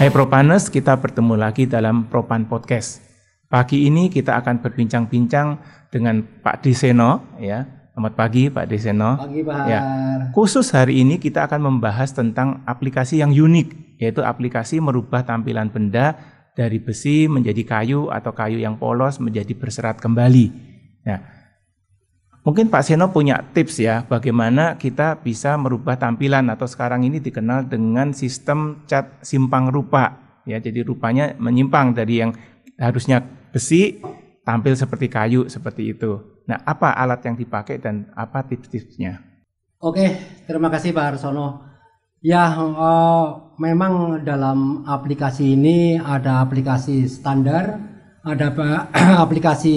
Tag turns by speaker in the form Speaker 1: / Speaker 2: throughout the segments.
Speaker 1: Hai Propaners, kita bertemu lagi dalam Propan Podcast. Pagi ini kita akan berbincang-bincang dengan Pak Deseno, ya. Selamat pagi Pak Deseno.
Speaker 2: Pagi Pak.
Speaker 1: Ya. Khusus hari ini kita akan membahas tentang aplikasi yang unik, yaitu aplikasi merubah tampilan benda dari besi menjadi kayu atau kayu yang polos menjadi berserat kembali. Nah, mungkin Pak Seno punya tips ya, bagaimana kita bisa merubah tampilan atau sekarang ini dikenal dengan sistem cat simpang rupa. Ya, jadi rupanya menyimpang dari yang harusnya besi tampil seperti kayu seperti itu. Nah, apa alat yang dipakai dan apa tips-tipsnya?
Speaker 2: Oke, terima kasih Pak Harsono. Ya, memang dalam aplikasi ini ada aplikasi standar, ada aplikasi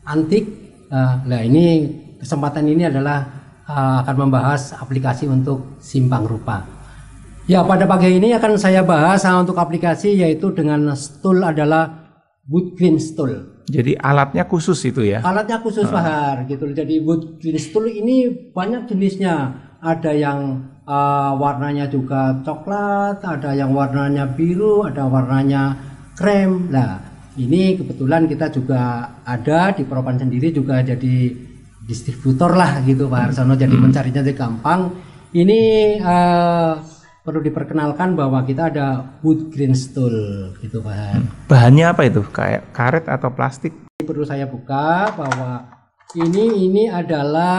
Speaker 2: antik. Nah, ini kesempatan ini adalah akan membahas aplikasi untuk simpang rupa. Ya, pada pagi ini akan saya bahas untuk aplikasi yaitu dengan tool adalah wood grain tool.
Speaker 1: Jadi alatnya khusus itu ya?
Speaker 2: Alatnya khusus Pak Har, gitu. Jadi wood grain tool ini banyak jenisnya. Ada yang warnanya juga coklat, ada yang warnanya biru, ada warnanya krem. Nah, ini kebetulan kita juga ada di Propan sendiri juga jadi distributor lah gitu Pak Harsono. Jadi mencarinya jadi gampang. Ini perlu diperkenalkan bahwa kita ada wood grain tool gitu Pak Har.
Speaker 1: Bahannya apa itu? Kayak karet atau plastik?
Speaker 2: Perlu saya buka bahwa ini adalah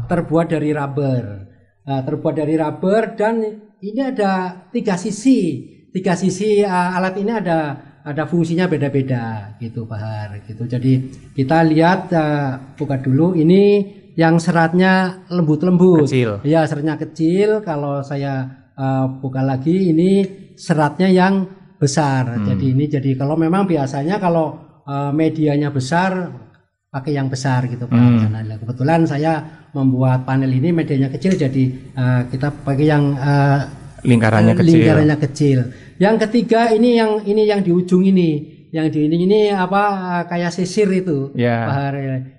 Speaker 2: terbuat dari rubber. Terbuat dari rubber dan ini ada tiga sisi. Tiga sisi alat ini ada fungsinya beda-beda gitu Pak Har gitu. Jadi kita lihat buka dulu ini yang seratnya lembut-lembut.
Speaker 1: Kecil.
Speaker 2: Ya, seratnya kecil. Kalau saya buka lagi ini seratnya yang besar. Jadi kalau memang biasanya kalau medianya besar pakai yang besar gitu Pak. Nah, kebetulan saya membuat panel ini medianya kecil jadi kita pakai yang
Speaker 1: lingkarannya
Speaker 2: kecil. Yang ketiga ini yang di ujung ini. Yang di ini kayak sisir itu,
Speaker 1: yeah.
Speaker 2: Pak Har.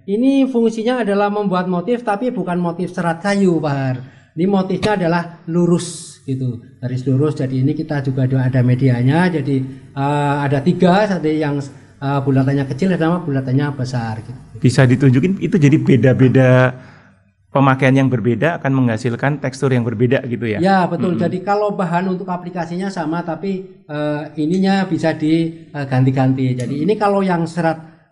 Speaker 2: Ini fungsinya adalah membuat motif tapi bukan motif serat kayu, Pak Har. Ini motifnya adalah lurus gitu, garis lurus. Jadi ini kita juga ada medianya. Jadi ada tiga, ada yang bulatannya kecil sama bulatannya besar. Gitu.
Speaker 1: Bisa ditunjukin itu jadi beda-beda. Pemakaian yang berbeda akan menghasilkan tekstur yang berbeda gitu ya?
Speaker 2: Ya betul. Jadi kalau bahan untuk aplikasinya sama tapi ininya bisa diganti-ganti. Jadi ini kalau yang serat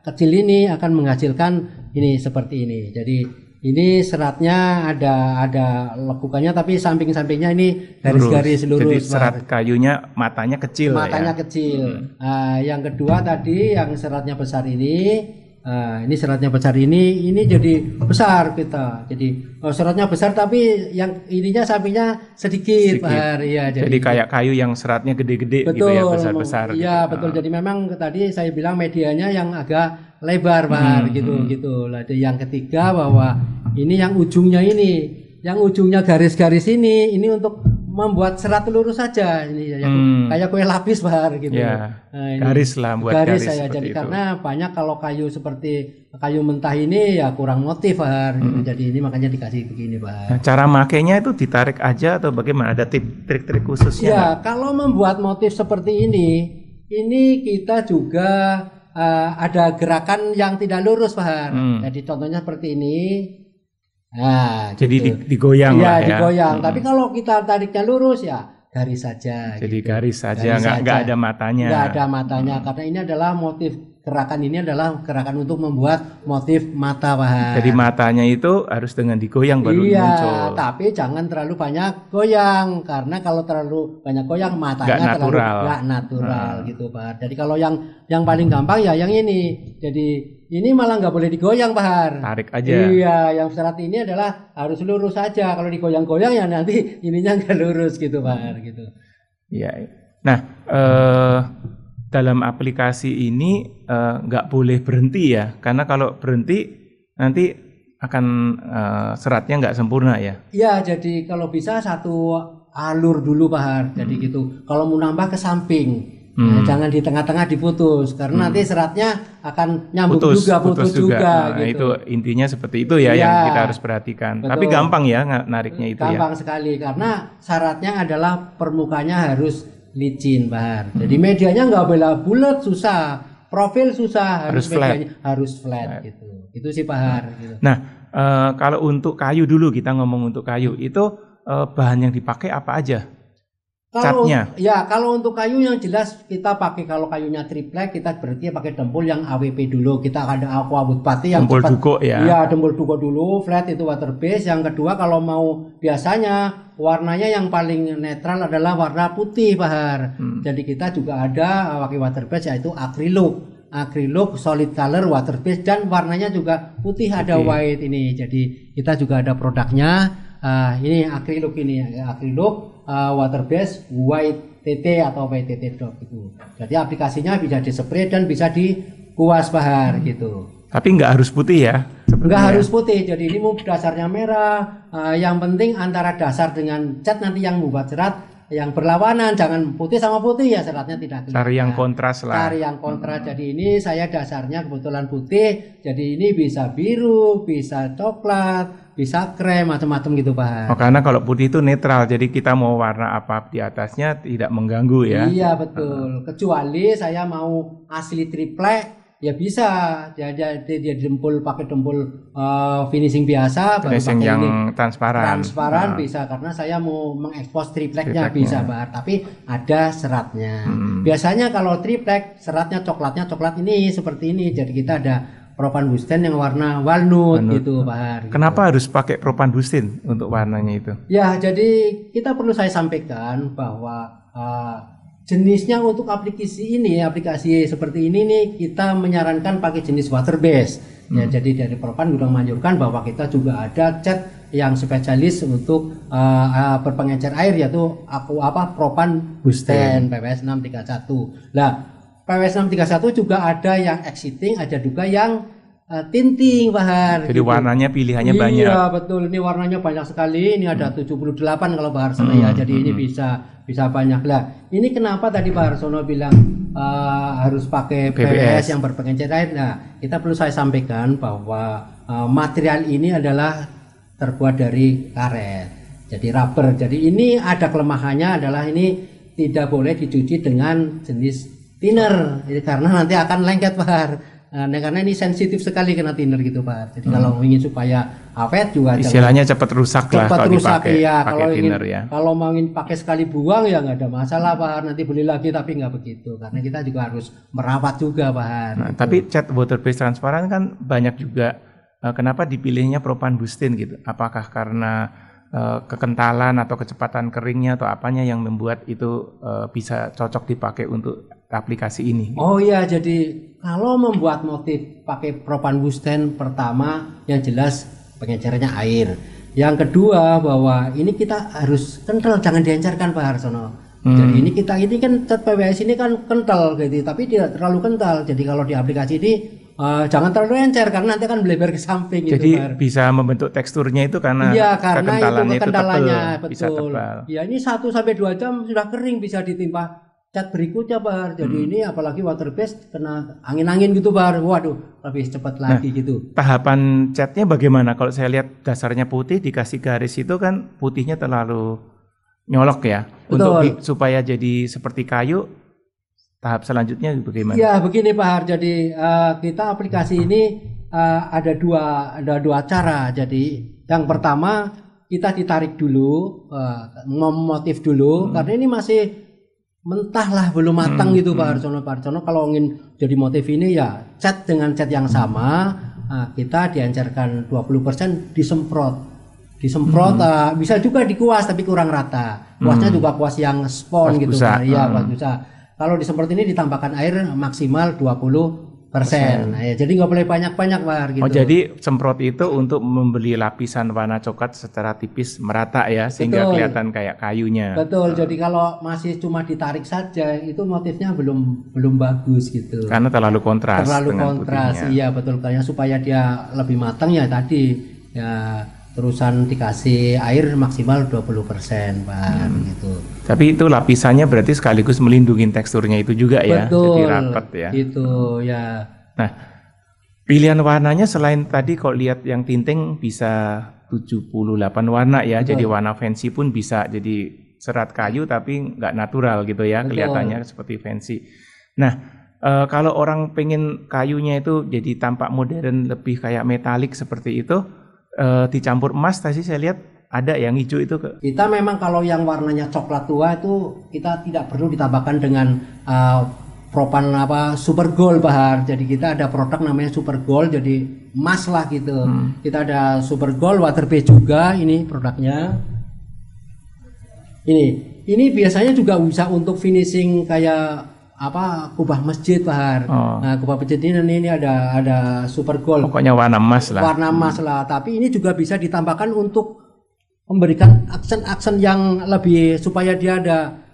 Speaker 2: kecil ini akan menghasilkan ini seperti ini. Jadi ini seratnya ada lekukannya tapi samping-sampingnya ini garis-garis lurus.
Speaker 1: Jadi serat kayunya matanya kecil.
Speaker 2: Matanya kecil. Yang kedua tadi yang seratnya besar ini. Ini seratnya besar ini jadi besar kita. Jadi seratnya besar tapi yang ininya sampingnya sedikit. Ya,
Speaker 1: jadi kayak kayu yang seratnya gede-gede gitu ya, besar-besar.
Speaker 2: Iya gitu. Betul. Jadi memang tadi saya bilang medianya yang agak lebar gitu. Lalu yang ketiga bahwa ini yang ujungnya yang ujungnya garis-garis ini untuk membuat serat lurus saja ini kayak kue lapis Bahar gitu.
Speaker 1: Ya, garis lah buat garis
Speaker 2: saya jadi itu. Karena banyak kalau kayu seperti kayu mentah ini ya kurang motif Bahar gitu. Jadi ini makanya dikasih begini Bahar.
Speaker 1: Nah, cara makainya itu ditarik aja atau bagaimana? Ada trik-trik khususnya?
Speaker 2: Ya, kalau membuat motif seperti ini kita juga ada gerakan yang tidak lurus Bahar. Jadi contohnya seperti ini. Nah,
Speaker 1: jadi
Speaker 2: gitu.
Speaker 1: digoyang lah ya.
Speaker 2: Digoyang. Tapi kalau kita tariknya lurus ya garis saja.
Speaker 1: Jadi
Speaker 2: gitu.
Speaker 1: garis saja, nggak ada matanya.
Speaker 2: Nggak ada matanya karena ini adalah motif gerakan ini adalah gerakan untuk membuat motif mata Pak.
Speaker 1: Jadi matanya itu harus dengan digoyang baru muncul. Iya,
Speaker 2: tapi jangan terlalu banyak goyang karena kalau terlalu banyak goyang matanya nggak natural gitu Pak. Jadi kalau yang paling gampang ya yang ini. Jadi ini malah nggak boleh digoyang Pak.
Speaker 1: Tarik aja.
Speaker 2: Iya, yang serat ini adalah harus lurus saja. Kalau digoyang-goyang ya nanti ininya nggak lurus gitu Pak. Gitu.
Speaker 1: Iya. Nah, dalam aplikasi ini nggak boleh berhenti ya, karena kalau berhenti nanti akan seratnya nggak sempurna ya.
Speaker 2: Iya, jadi kalau bisa satu alur dulu Pak Har. Jadi gitu. Kalau mau nambah ke samping. Nah, jangan di tengah-tengah diputus karena nanti seratnya akan nyambung putus juga
Speaker 1: Nah,
Speaker 2: gitu.
Speaker 1: itu intinya seperti itu ya, yang kita harus perhatikan.
Speaker 2: Betul.
Speaker 1: Tapi gampang ya nariknya itu
Speaker 2: gampang sekali karena syaratnya adalah permukaannya harus licin, Bahar. Jadi medianya nggak boleh bulat, susah. Profil susah, harus medianya harus flat gitu. Itu sih, Bahar. Gitu.
Speaker 1: Nah, kalau untuk kayu dulu, kita ngomong untuk kayu itu bahan yang dipakai apa aja? Catnya?
Speaker 2: Kalau untuk kayu yang jelas kita pakai, kalau kayunya triplek kita berarti pakai dempul yang AWP dulu. Kita ada aqua wood putty yang
Speaker 1: dempul duko ya.
Speaker 2: Iya, dempul duko dulu, flat itu water base. Yang kedua kalau mau biasanya warnanya yang paling netral adalah warna putih, Bahar. Jadi kita juga ada pakai water base yaitu acrylic solid color water base dan warnanya juga putih. Ada white ini. Jadi kita juga ada produknya. Ini acrylic water base white TT atau WTT drop itu. Jadi aplikasinya bisa dispray dan bisa dikuas, Bahar gitu.
Speaker 1: Tapi nggak harus putih ya?
Speaker 2: Nggak harus putih. Jadi ini mau dasarnya merah. Yang penting antara dasar dengan cat nanti yang membuat serat yang berlawanan, jangan putih sama putih ya, seratnya tidak kelihatan.
Speaker 1: Cari yang kontras lah.
Speaker 2: Cari yang kontras. Jadi ini saya dasarnya kebetulan putih. Jadi ini bisa biru, bisa coklat, bisa krem, macam-macam gitu, Pak.
Speaker 1: Oh, karena kalau putih itu netral, jadi kita mau warna apa di atasnya tidak mengganggu ya.
Speaker 2: Iya betul. Kecuali saya mau asli triplek, ya bisa. Dia dempul pakai dempul finishing biasa,
Speaker 1: finishing yang
Speaker 2: ini
Speaker 1: transparan
Speaker 2: bisa, karena saya mau mengekspos tripleknya bisa, Bar. Tapi ada seratnya. Biasanya kalau triplek seratnya coklat ini seperti ini. Jadi kita ada propanbustin yang warna walnut gitu, Pak.
Speaker 1: Kenapa harus pakai propanbustin untuk warnanya itu?
Speaker 2: Ya, jadi kita perlu saya sampaikan bahwa jenisnya untuk aplikasi seperti ini nih kita menyarankan pakai jenis water base. Ya, jadi dari Propan Gudang menganjurkan bahwa kita juga ada cat yang spesialis untuk berpengencer air, yaitu Propan Busten PWS 631. Nah, PWS 631 juga ada yang exiting, ada juga yang tinting, Bahar.
Speaker 1: Jadi gitu. Warnanya pilihannya banyak.
Speaker 2: Iya, betul. Ini warnanya banyak sekali. Ini ada 78 kalau Bahar Sono ya. Jadi ini bisa banyak lah. Ini kenapa tadi Bahar Sono bilang harus pakai PWS yang berpengencer air. Nah, kita perlu saya sampaikan bahwa material ini adalah terbuat dari karet. Jadi rubber. Jadi ini ada kelemahannya adalah ini tidak boleh dicuci dengan jenis thinner, karena nanti akan lengket, Pak. Karena ini sensitif sekali kena thinner gitu, Pak. Jadi kalau ingin supaya awet juga
Speaker 1: istilahnya cepat rusak lah kalau dipakai
Speaker 2: thinner ya. Kalau mau ingin pakai sekali buang ya nggak ada masalah, Pak. Nanti beli lagi, tapi nggak begitu, karena kita juga harus merawat juga, Pak.
Speaker 1: Nah, gitu. Tapi cat water base transparan kan banyak juga. Kenapa dipilihnya propanbustin gitu? Apakah karena kekentalan atau kecepatan keringnya atau apanya yang membuat itu bisa cocok dipakai untuk aplikasi ini?
Speaker 2: Oh iya, jadi kalau membuat motif pakai propanbustin, pertama yang jelas pengencernya air. Yang kedua bahwa ini kita harus kental, jangan diencerkan, Pak Harsono. Jadi ini kan cat PWS ini kan kental gitu, tapi tidak terlalu kental. Jadi kalau di aplikasi ini jangan terlalu encer karena nanti akan melebar ke samping.
Speaker 1: Jadi
Speaker 2: gitu,
Speaker 1: bisa membentuk teksturnya itu karena kekentalannya itu tebal, bisa tebal.
Speaker 2: Ya ini 1-2 jam sudah kering, bisa ditimpa cat berikutnya, Bar. Jadi ini apalagi water base kena angin-angin gitu, Bar. Waduh, lebih cepat lagi gitu.
Speaker 1: Tahapan catnya bagaimana? Kalau saya lihat dasarnya putih dikasih garis itu kan putihnya terlalu nyolok ya. Betul. Untuk supaya jadi seperti kayu. Tahap selanjutnya bagaimana?
Speaker 2: Ya begini, Pak Har. Jadi kita aplikasi ini ada dua cara. Jadi yang pertama kita ditarik dulu, memotif dulu, karena ini masih mentah lah, belum matang gitu, Pak Harsono. Kalau ingin jadi motif ini ya cat dengan cat yang sama, kita dianjurkan 20% disemprot, bisa juga dikuas tapi kurang rata. Kuasnya juga kuas yang spon gitu, ya kuas busa. Kalau disemprot ini ditambahkan air maksimal 20%. Nah, ya, jadi nggak boleh banyak-banyak, Pak. Gitu.
Speaker 1: Oh, jadi semprot itu untuk membeli lapisan warna coklat secara tipis merata ya, sehingga kelihatan kayak kayunya.
Speaker 2: Betul. Jadi kalau masih cuma ditarik saja, itu motifnya belum bagus gitu.
Speaker 1: Karena terlalu kontras.
Speaker 2: Iya betul. Kayaknya supaya dia lebih matang ya tadi ya. terusan dikasih air maksimal 20% Pak, gitu.
Speaker 1: Tapi itu lapisannya berarti sekaligus melindungi teksturnya itu juga ya,
Speaker 2: Betul,
Speaker 1: jadi rapat ya.
Speaker 2: Gitu ya.
Speaker 1: Nah, pilihan warnanya selain tadi kalau lihat yang tinting bisa 78 warna ya, jadi warna fancy pun bisa jadi serat kayu tapi nggak natural gitu ya, kelihatannya seperti fancy. Nah, kalau orang pengen kayunya itu jadi tampak modern, lebih kayak metalik seperti itu, dicampur emas tadi saya lihat ada yang hijau itu.
Speaker 2: Kita memang kalau yang warnanya coklat tua itu kita tidak perlu ditambahkan dengan propan super gold Bahar. Jadi kita ada produk namanya super gold, jadi emas lah gitu. Kita ada super gold water base juga, ini produknya. Ini biasanya juga bisa untuk finishing kayak kubah masjid Bahar. Nah, kubah masjid ini ada super gold.
Speaker 1: Pokoknya warna emas lah.
Speaker 2: Warna emas lah. Tapi ini juga bisa ditambahkan untuk memberikan aksen-aksen yang lebih supaya dia ada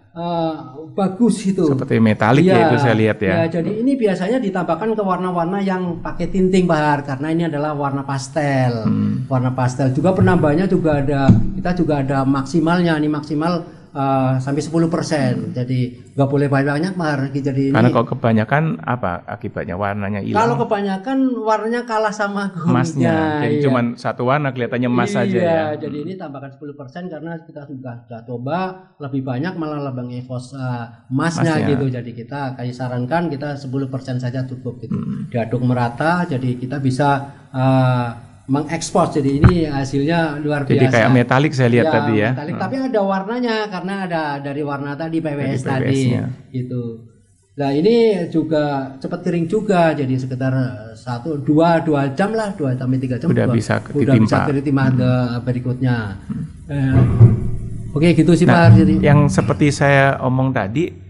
Speaker 2: bagus itu.
Speaker 1: Seperti metalik ya itu saya lihat ya.
Speaker 2: Ya, jadi ini biasanya ditambahkan ke warna-warna yang pakai tinting Bahar, karena ini adalah warna pastel. Warna pastel juga penambahnya juga ada. Kita juga ada maksimalnya, ini maksimal sampai 10%. Jadi nggak boleh banyak Bahar. Jadi
Speaker 1: karena kalau kebanyakan apa akibatnya, warnanya hilang.
Speaker 2: Kalau kebanyakan warnanya kalah sama
Speaker 1: emasnya. Jadi cuma satu warna kelihatannya emas saja ya.
Speaker 2: Jadi ini tambahkan 10% karena kita sudah coba lebih banyak malah lebih evos emasnya gitu. Jadi kita kayak sarankan kita 10% saja cukup gitu. Diaduk merata, jadi kita bisa mengekspos. Jadi ini hasilnya luar biasa.
Speaker 1: Jadi kayak metalik saya lihat tadi ya.
Speaker 2: Metalik, tapi ada warnanya karena ada dari warna tadi PWS tadi gitu. Nah, ini juga cepat kering juga, jadi sekitar 2 jam lah, 2 sampai 3 jam
Speaker 1: udah bisa
Speaker 2: ditimpa ke berikutnya. Oke, gitu sih Pak. Jadi
Speaker 1: yang seperti saya omong tadi,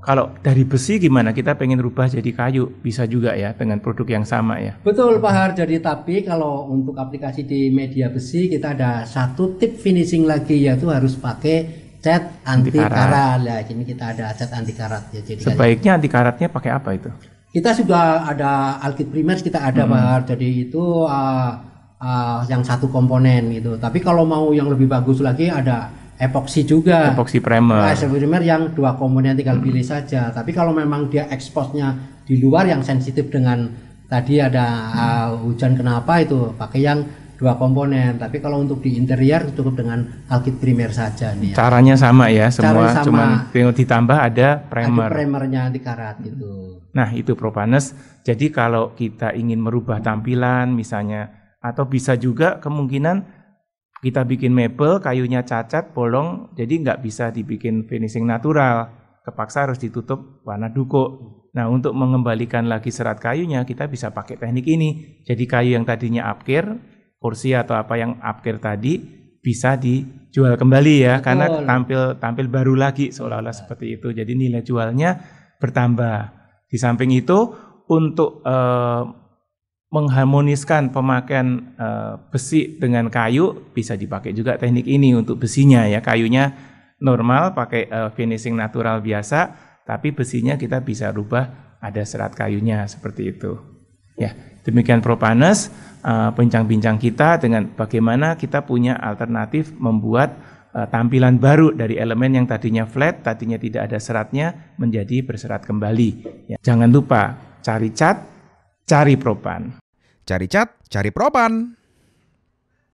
Speaker 1: kalau dari besi gimana? Kita pengen rubah jadi kayu, bisa juga ya dengan produk yang sama ya.
Speaker 2: Betul Pak Har. Jadi tapi kalau untuk aplikasi di media besi kita ada satu tip finishing lagi, yaitu harus pakai cat anti karat. Ya, ini kita ada cat anti karat ya. Jadi
Speaker 1: sebaiknya anti karatnya pakai apa itu?
Speaker 2: Kita sudah ada Alkyd Primers, kita ada Pak Har. Jadi itu yang satu komponen gitu. Tapi kalau mau yang lebih bagus lagi ada epoksi juga.
Speaker 1: Epoksi primer.
Speaker 2: Epoksi primer yang 2 komponen tinggal pilih saja. Tapi kalau memang dia eksposnya di luar yang sensitif dengan tadi ada hujan kenapa itu pakai yang 2 komponen. Tapi kalau untuk di interior cukup dengan Alkyd Primer saja nih.
Speaker 1: Caranya sama ya, semua cuma ditambah ada primer.
Speaker 2: Ada primernya anti karat gitu.
Speaker 1: Nah, itu Propanes. Jadi kalau kita ingin merubah tampilan misalnya, atau bisa juga kemungkinan kita bikin mebel, kayunya cacat, bolong, jadi nggak bisa dibikin finishing natural. Kepaksa harus ditutup warna duko. Nah, untuk mengembalikan lagi serat kayunya, kita bisa pakai teknik ini. Jadi kayu yang tadinya upcare, kursi atau apa yang upcare tadi, bisa dijual kembali ya. Betul. Karena tampil baru lagi, seolah-olah seperti itu. Jadi nilai jualnya bertambah. Di samping itu, untuk mengharmoniskan pemakaian besi dengan kayu, bisa dipakai juga teknik ini untuk besinya ya. Kayunya normal pakai finishing natural biasa, tapi besinya kita bisa rubah ada serat kayunya seperti itu. Ya, demikian Propanes, bincang-bincang kita dengan bagaimana kita punya alternatif membuat tampilan baru dari elemen yang tadinya flat, tadinya tidak ada seratnya menjadi berserat kembali. Ya, jangan lupa cari cat, cari Propan.
Speaker 3: Cari cat, cari Propan.